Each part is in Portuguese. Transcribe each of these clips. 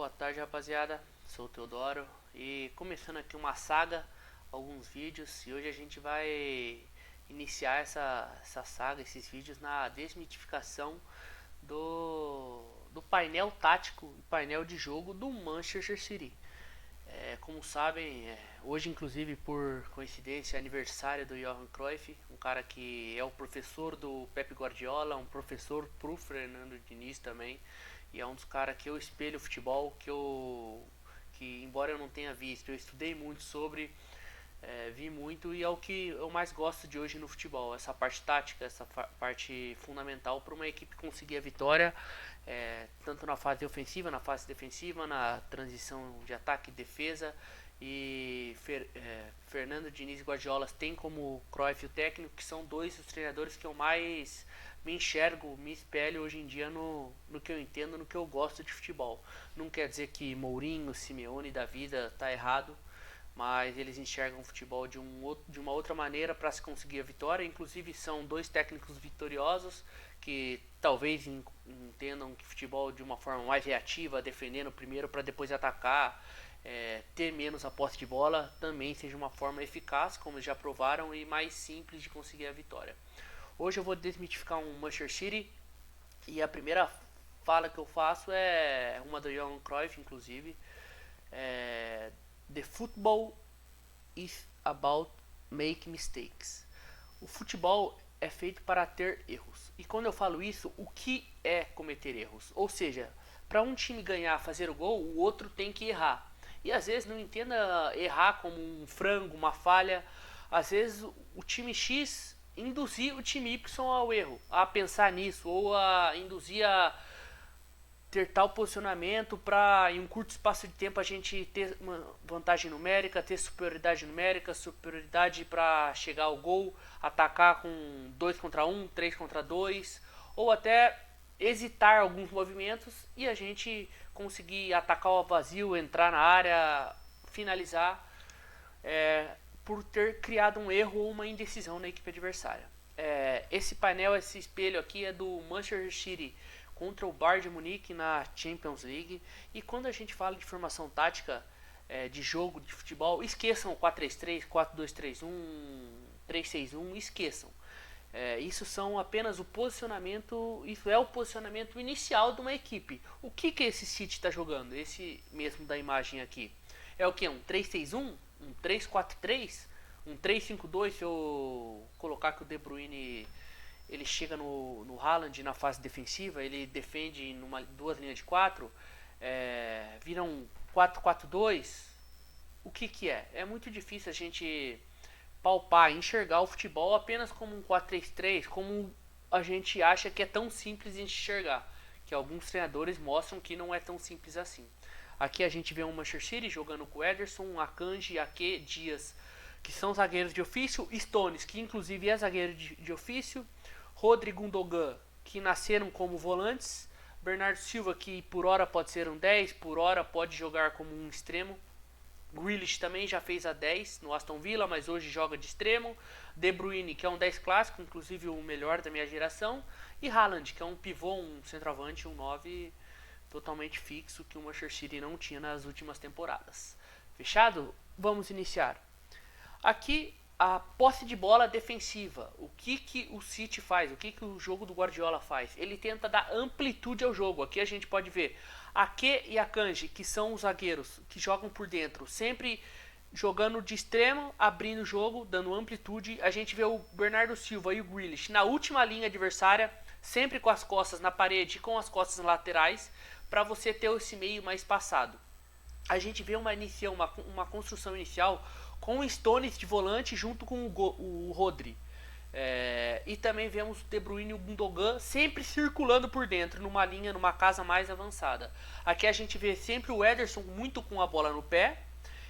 Boa tarde, rapaziada. Sou o Teodoro e começando aqui uma saga, alguns vídeos, e hoje a gente vai iniciar essa saga, esses vídeos na desmitificação do painel tático e painel de jogo do Manchester City. Como sabem, hoje inclusive por coincidência é aniversário do Johan Cruyff, um cara que é o professor do Pep Guardiola, um professor pro Fernando Diniz também, e é um dos caras que eu espelho o futebol, que embora eu não tenha visto, eu estudei muito sobre, vi muito e é o que eu mais gosto de hoje no futebol, essa parte tática, essa parte fundamental para uma equipe conseguir a vitória, tanto na fase ofensiva, na fase defensiva, na transição de ataque e defesa. E Fernando Diniz e Guardiola têm como Cruyff o técnico, que são dois dos treinadores que eu mais me enxergo, me espelho hoje em dia no que eu entendo, no que eu gosto de futebol. Não quer dizer que Mourinho, Simeone da vida tá errado, mas eles enxergam o futebol de uma outra maneira para se conseguir a vitória. Inclusive são dois técnicos vitoriosos que talvez entendam que futebol de uma forma mais reativa, defendendo primeiro para depois atacar, ter menos a posse de bola, também seja uma forma eficaz, como já provaram, e mais simples de conseguir a vitória. Hoje eu vou desmitificar um Manchester City e a primeira fala que eu faço é uma do Johan Cruyff, inclusive. The football is about make mistakes. O futebol é feito para ter erros. E quando eu falo isso, o que é cometer erros? Ou seja, para um time ganhar, fazer o gol, o outro tem que errar. E às vezes não entenda errar como um frango, uma falha. Às vezes o time X induzir o time Y ao erro, a pensar nisso, ou a induzir a ter tal posicionamento para em um curto espaço de tempo a gente ter uma vantagem numérica, ter superioridade numérica, superioridade para chegar ao gol, atacar com 2 contra 1, 3 contra 2, ou até hesitar alguns movimentos e a gente conseguir atacar o vazio, entrar na área, finalizar, por ter criado um erro ou uma indecisão na equipe adversária. Esse painel, esse espelho aqui é do Manchester City contra o Bayern de Munique na Champions League. E quando a gente fala de formação tática, de jogo de futebol, esqueçam o 4-3-3, 4-2-3-1, 3-6-1, esqueçam. Isso são apenas o posicionamento, isso é o posicionamento inicial de uma equipe. O que esse City está jogando? Esse mesmo da imagem aqui. É o que? Um 3-6-1? Um 3-4-3? Um 3-5-2 se eu colocar que o De Bruyne ele chega no Haaland na fase defensiva, ele defende em duas linhas de 4, vira um 4-4-2. O que é? É muito difícil a gente palpar, enxergar o futebol apenas como um 4-3-3, como a gente acha que é tão simples de enxergar, que alguns treinadores mostram que não é tão simples assim. Aqui a gente vê um Manchester City jogando com o Ederson, Akanji, Ake, Dias, que são zagueiros de ofício, Stones, que inclusive é zagueiro de ofício, Rodri, Gundogan, que nasceram como volantes, Bernardo Silva, que por hora pode ser um 10, por hora pode jogar como um extremo, Grealish também já fez a 10 no Aston Villa, mas hoje joga de extremo, De Bruyne, que é um 10 clássico, inclusive o melhor da minha geração, e Haaland, que é um pivô, um centroavante, um 9 totalmente fixo, que o Manchester City não tinha nas últimas temporadas. Fechado? Vamos iniciar. Aqui a posse de bola defensiva. O que o City faz? O que o jogo do Guardiola faz? Ele tenta dar amplitude ao jogo. Aqui a gente pode ver Ake e Akanji, que são os zagueiros que jogam por dentro, sempre jogando de extremo, abrindo o jogo, dando amplitude. A gente vê o Bernardo Silva e o Grealish na última linha adversária, sempre com as costas na parede e com as costas laterais, para você ter esse meio mais espaçado. A gente vê uma construção inicial com o Stones de volante junto com o Rodri. E também vemos o De Bruyne e o Gundogan sempre circulando por dentro, numa linha, numa casa mais avançada. Aqui a gente vê sempre o Ederson muito com a bola no pé.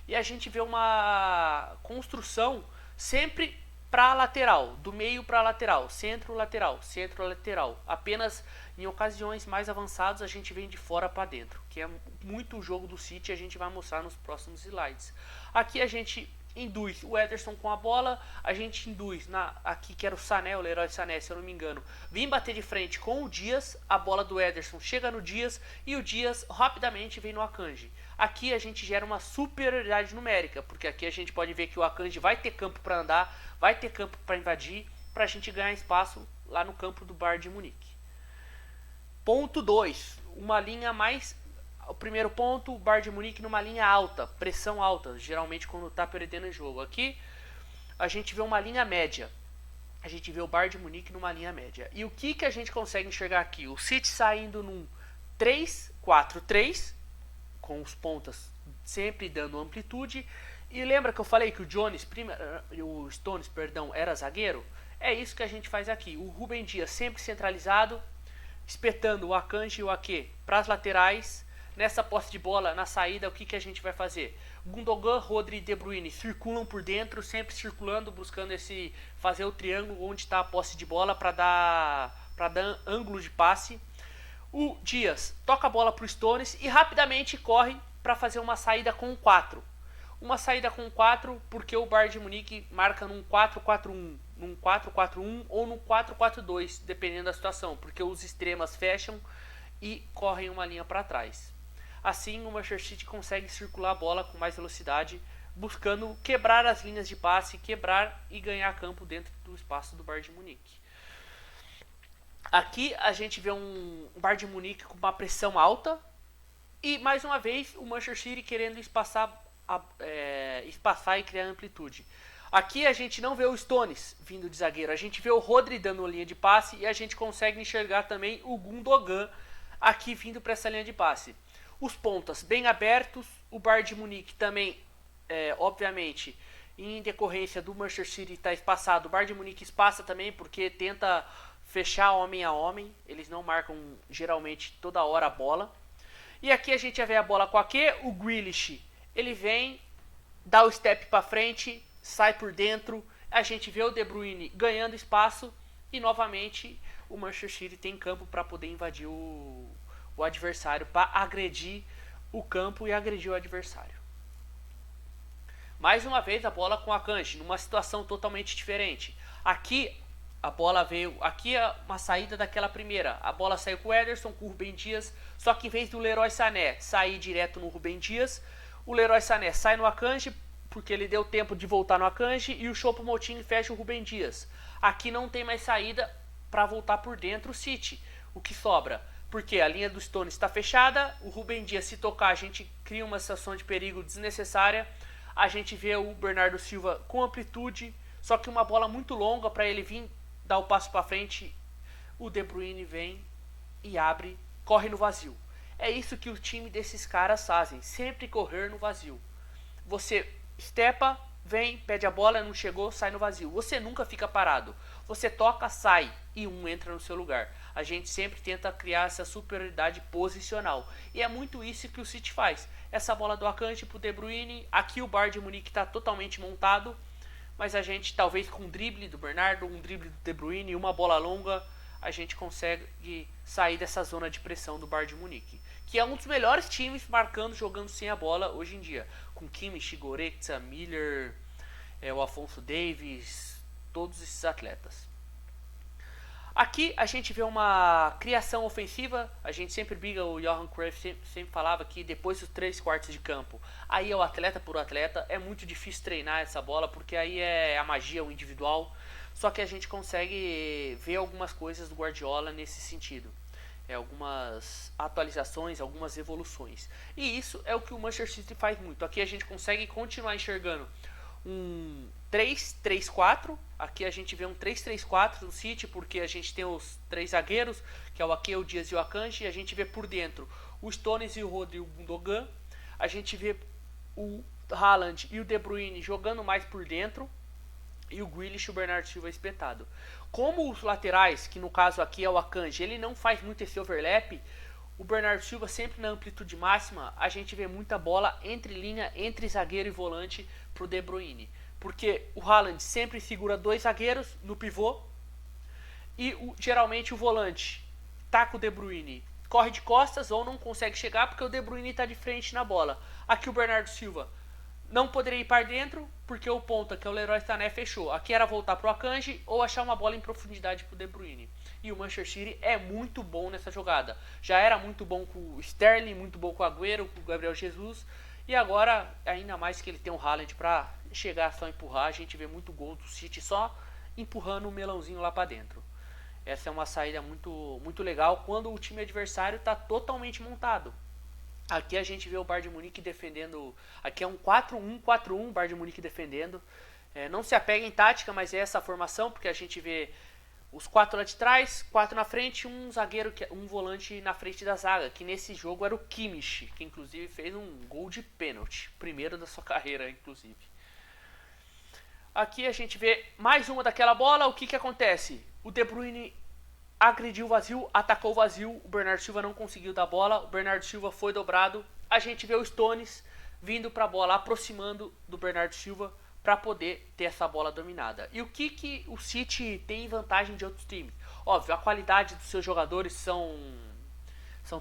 E a gente vê uma construção sempre para a lateral, do meio para a lateral, centro-lateral, centro-lateral. Apenas em ocasiões mais avançadas a gente vem de fora para dentro, que é muito o jogo do City, a gente vai mostrar nos próximos slides. Aqui a gente induz o Ederson com a bola, a gente induz aqui que era o Sané, o Leroy Sané, se eu não me engano, vem bater de frente com o Dias, a bola do Ederson chega no Dias e o Dias rapidamente vem no Akanji. Aqui a gente gera uma superioridade numérica, porque aqui a gente pode ver que o Akanji vai ter campo para andar, vai ter campo para invadir, para a gente ganhar espaço lá no campo do Bayern de Munique. Ponto 2, uma linha mais... O primeiro ponto, o Bayern de Munique numa linha alta, pressão alta, geralmente quando está perdendo o jogo. Aqui a gente vê uma linha média, a gente vê o Bayern de Munique numa linha média. E o que a gente consegue enxergar aqui? O City saindo num 3-4-3, com os pontas sempre dando amplitude. E lembra que eu falei que o Stones era zagueiro? É isso que a gente faz aqui. O Rúben Dias sempre centralizado, espetando o Akanji e o Ake para as laterais. Nessa posse de bola, na saída, o que a gente vai fazer? Gundogan, Rodri e De Bruyne circulam por dentro, sempre circulando, buscando fazer o triângulo onde está a posse de bola para dar ângulo de passe. O Dias toca a bola para o Stones e rapidamente corre para fazer uma saída com 4. Uma saída com 4 porque o Bayern de Munique marca num 4-4-1, num 4-4-1 ou num 4-4-2, dependendo da situação, porque os extremas fecham e correm uma linha para trás. Assim, o Manchester City consegue circular a bola com mais velocidade, buscando quebrar as linhas de passe, quebrar e ganhar campo dentro do espaço do Bayern de Munique. Aqui a gente vê um Bayern de Munique com uma pressão alta e, mais uma vez, o Manchester City querendo espaçar e criar amplitude. Aqui a gente não vê o Stones vindo de zagueiro, a gente vê o Rodri dando linha de passe e a gente consegue enxergar também o Gundogan aqui vindo para essa linha de passe. Os pontas bem abertos, o Bayern de Munique também, obviamente, em decorrência do Manchester City estar espaçado, o Bayern de Munique espaça também porque tenta fechar homem a homem, eles não marcam geralmente toda hora a bola. E aqui a gente já vê a bola com a Ake, o Grealish, ele vem, dá o step para frente, sai por dentro, a gente vê o De Bruyne ganhando espaço e novamente o Manchester City tem campo para poder invadir o adversário, para agredir o campo e agredir o adversário. Mais uma vez a bola com a Akanji, numa situação totalmente diferente. Aqui a bola veio, aqui é uma saída daquela primeira, a bola saiu com o Ederson, com o Rúben Dias, só que em vez do Leroy Sané sair direto no Rúben Dias, o Leroy Sané sai no Akanji, porque ele deu tempo de voltar no Akanji, e o Choupo-Moting fecha o Rúben Dias. Aqui não tem mais saída para voltar por dentro o City, o que sobra? Porque a linha do Stones está fechada, o Rúben Dias, se tocar, a gente cria uma situação de perigo desnecessária. A gente vê o Bernardo Silva com amplitude, só que uma bola muito longa para ele vir dar o passo para frente. O De Bruyne vem e abre, corre no vazio. É isso que o time desses caras fazem, sempre correr no vazio. Você stepa, vem, pede a bola, não chegou, sai no vazio. Você nunca fica parado. Você toca, sai e um entra no seu lugar. A gente sempre tenta criar essa superioridade posicional. E é muito isso que o City faz. Essa bola do Akanji pro De Bruyne. Aqui o Bayern de Munique está totalmente montado. Mas a gente, talvez com um drible do Bernardo, um drible do De Bruyne e uma bola longa, a gente consegue sair dessa zona de pressão do Bayern de Munique. Que é um dos melhores times marcando, jogando sem a bola hoje em dia. Com Kimmich, Goretzka, Miller, o Afonso Davies, todos esses atletas. Aqui a gente vê uma criação ofensiva, a gente sempre briga, o Johan Cruyff sempre falava que depois dos 3 quartos de campo, aí é o atleta por atleta, é muito difícil treinar essa bola, porque aí é a magia, o individual, só que a gente consegue ver algumas coisas do Guardiola nesse sentido. Algumas atualizações, algumas evoluções. E isso é o que o Manchester City faz muito. Aqui a gente consegue continuar enxergando um 3-3-4. Aqui a gente vê um 3-3-4 no City, porque a gente tem os 3 zagueiros, que é o Ake, o Dias e o Akanji. E a gente vê por dentro o Stones e o Rodri e o Gundogan. A gente vê o Haaland e o De Bruyne jogando mais por dentro. E o Grealish e o Bernardo Silva espetado. Como os laterais, que no caso aqui é o Akanji, ele não faz muito esse overlap, o Bernardo Silva sempre na amplitude máxima, a gente vê muita bola entre linha, entre zagueiro e volante pro De Bruyne. Porque o Haaland sempre segura 2 zagueiros no pivô e geralmente o volante tá com o De Bruyne, corre de costas ou não consegue chegar porque o De Bruyne está de frente na bola. Aqui o Bernardo Silva não poderia ir para dentro, porque o ponta, que é o Leroy Sané, fechou. Aqui era voltar pro Akanji ou achar uma bola em profundidade pro De Bruyne. E o Manchester City é muito bom nessa jogada. Já era muito bom com o Sterling, muito bom com o Agüero, com o Gabriel Jesus. E agora, ainda mais que ele tem o Haaland para chegar só empurrar, a gente vê muito gol do City só empurrando o melãozinho lá para dentro. Essa é uma saída muito legal quando o time adversário está totalmente montado. Aqui a gente vê o Bayern de Munique defendendo. Aqui é um 4-1-4-1, Bayern de Munique defendendo. Não se apega em tática, mas é essa a formação, porque a gente vê os 4 lá de trás, 4 na frente, um zagueiro, um volante na frente da zaga, que nesse jogo era o Kimmich, que inclusive fez um gol de pênalti, primeiro da sua carreira, inclusive. Aqui a gente vê mais uma daquela bola. O que acontece? O De Bruyne agrediu o vazio, atacou o vazio, o Bernardo Silva não conseguiu dar bola, o Bernardo Silva foi dobrado. A gente vê o Stones vindo para a bola, aproximando do Bernardo Silva para poder ter essa bola dominada. E o que o City tem em vantagem de outros times? Óbvio, a qualidade dos seus jogadores são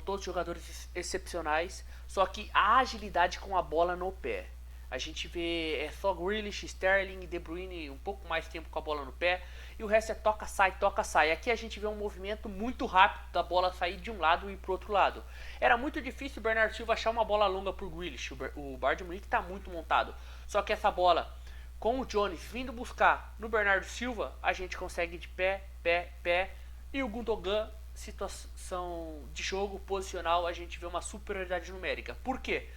todos jogadores excepcionais, só que a agilidade com a bola no pé. A gente vê só Grealish, Sterling e De Bruyne um pouco mais tempo com a bola no pé. E o resto é toca, sai, toca, sai. Aqui a gente vê um movimento muito rápido da bola sair de um lado e para o outro lado. Era muito difícil o Bernardo Silva achar uma bola longa por Grealish. O Bayern de Munique está muito montado. Só que essa bola, com o Jones vindo buscar no Bernardo Silva, a gente consegue de pé. E o Gundogan, situação de jogo posicional, a gente vê uma superioridade numérica. Por quê?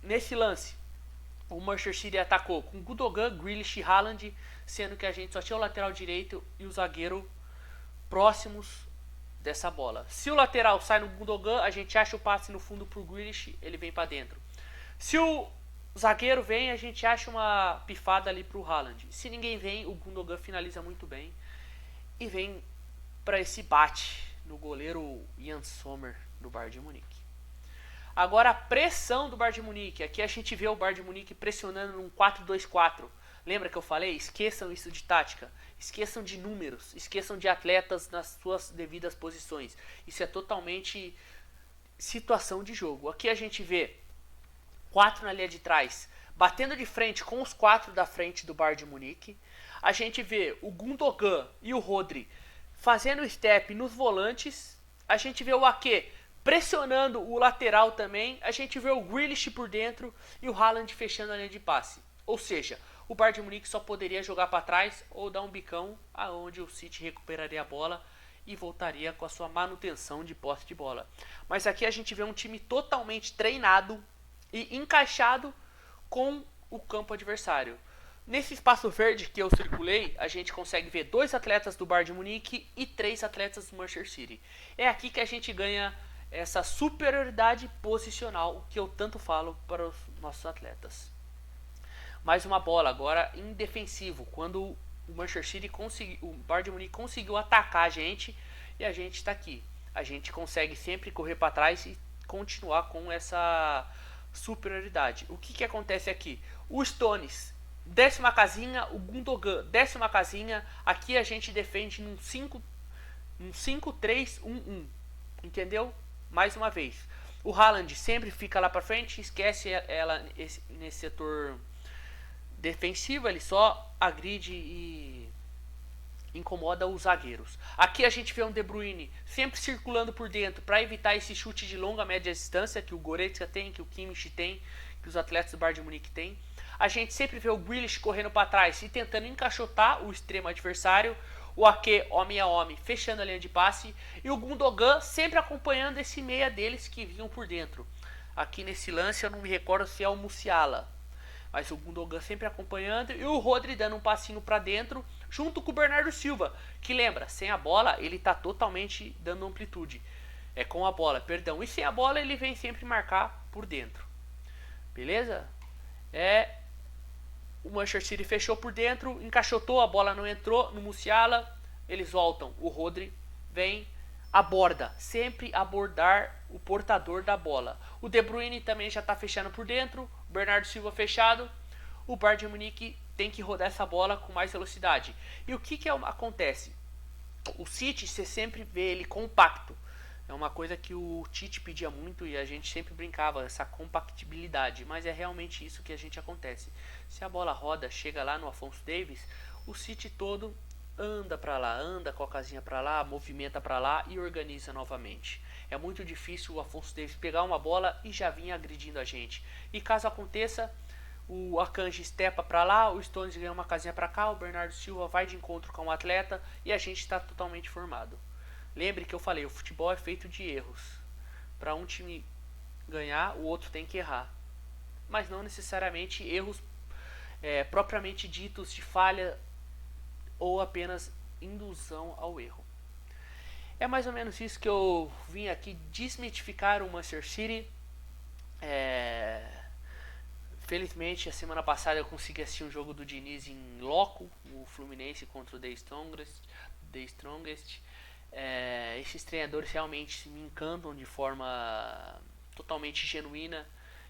Nesse lance, o Manchester City atacou com Gundogan, Grealish e Haaland, sendo que a gente só tinha o lateral direito e o zagueiro próximos dessa bola. Se o lateral sai no Gundogan, a gente acha o passe no fundo pro Grealish, ele vem para dentro. Se o zagueiro vem, a gente acha uma pifada ali pro Haaland. Se ninguém vem, o Gundogan finaliza muito bem e vem para esse bate no goleiro Jan Sommer do Bayern de Munique. Agora a pressão do Bayern de Munique. Aqui a gente vê o Bayern de Munique pressionando num 4-2-4. Lembra que eu falei? Esqueçam isso de tática. Esqueçam de números. Esqueçam de atletas nas suas devidas posições. Isso é totalmente situação de jogo. Aqui a gente vê 4 na linha de trás, batendo de frente com os 4 da frente do Bayern de Munique. A gente vê o Gundogan e o Rodri fazendo step nos volantes. A gente vê o Ake pressionando o lateral também. A gente vê o Grealish por dentro e o Haaland fechando a linha de passe. Ou seja, o Bayern de Munique só poderia jogar para trás ou dar um bicão, aonde o City recuperaria a bola e voltaria com a sua manutenção de posse de bola. Mas aqui a gente vê um time totalmente treinado e encaixado com o campo adversário. Nesse espaço verde que eu circulei, a gente consegue ver 2 atletas do Bayern de Munique e 3 atletas do Manchester City. É aqui que a gente ganha essa superioridade posicional que eu tanto falo para os nossos atletas. Mais uma bola agora em defensivo, quando o Manchester City o Bayern de Munique conseguiu atacar a gente e a gente está aqui. A gente consegue sempre correr para trás e continuar com essa superioridade. O que acontece aqui? O Stones desce uma casinha, o Gundogan desce uma casinha. Aqui a gente defende num 5-3-1-1, entendeu? Mais uma vez, o Haaland sempre fica lá para frente, esquece ela nesse setor defensivo, ele só agride e incomoda os zagueiros. Aqui a gente vê um De Bruyne sempre circulando por dentro para evitar esse chute de longa média distância que o Goretzka tem, que o Kimmich tem, que os atletas do Bayern de Munique tem. A gente sempre vê o Grealish correndo para trás e tentando encaixotar o extremo adversário. O Ake, homem a homem, fechando a linha de passe. E o Gundogan sempre acompanhando esse meia deles que vinham por dentro. Aqui nesse lance eu não me recordo se é o Musiala, mas o Gundogan sempre acompanhando. E o Rodri dando um passinho para dentro, junto com o Bernardo Silva. Que lembra, sem a bola ele está totalmente dando amplitude. É com a bola, perdão. E sem a bola ele vem sempre marcar por dentro. Beleza? O Manchester City fechou por dentro, encaixotou, a bola não entrou no Musiala, eles voltam, o Rodri vem, aborda, sempre abordar o portador da bola. O De Bruyne também já está fechando por dentro, o Bernardo Silva fechado, o Bayern de Munique tem que rodar essa bola com mais velocidade. E o que acontece? O City, você sempre vê ele compacto, É uma coisa que o Tite pedia muito e a gente sempre brincava, essa compactibilidade, mas é realmente isso que a gente acontece. Se a bola roda, chega lá no Alphonso Davies, o City todo anda para lá, anda com a casinha para lá, movimenta para lá e organiza novamente. É muito difícil o Alphonso Davies pegar uma bola e já vir agredindo a gente. E caso aconteça, o Akanji stepa para lá, o Stones ganha uma casinha para cá, o Bernardo Silva vai de encontro com o atleta e a gente está totalmente formado. Lembre que eu falei, o futebol é feito de erros. Para um time ganhar, o outro tem que errar. Mas não necessariamente erros propriamente ditos de falha ou apenas indução ao erro. É mais ou menos isso que eu vim aqui desmitificar o Manchester City. Felizmente, a semana passada eu consegui assistir um jogo do Diniz em loco, o Fluminense contra o The Strongest. Esses treinadores realmente me encantam de forma totalmente genuína.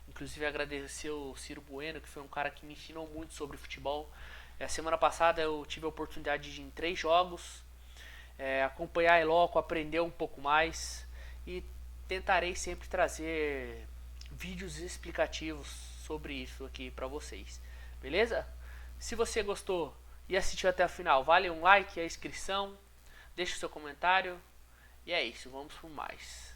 Inclusive agradecer o Ciro Bueno, que foi um cara que me ensinou muito sobre futebol. A semana passada eu tive a oportunidade de ir em 3 jogos, acompanhar em loco, aprender um pouco mais e tentarei sempre trazer vídeos explicativos sobre isso aqui para vocês, beleza? Se você gostou e assistiu até o final, vale um like, a inscrição, deixe o seu comentário e é isso, vamos por mais.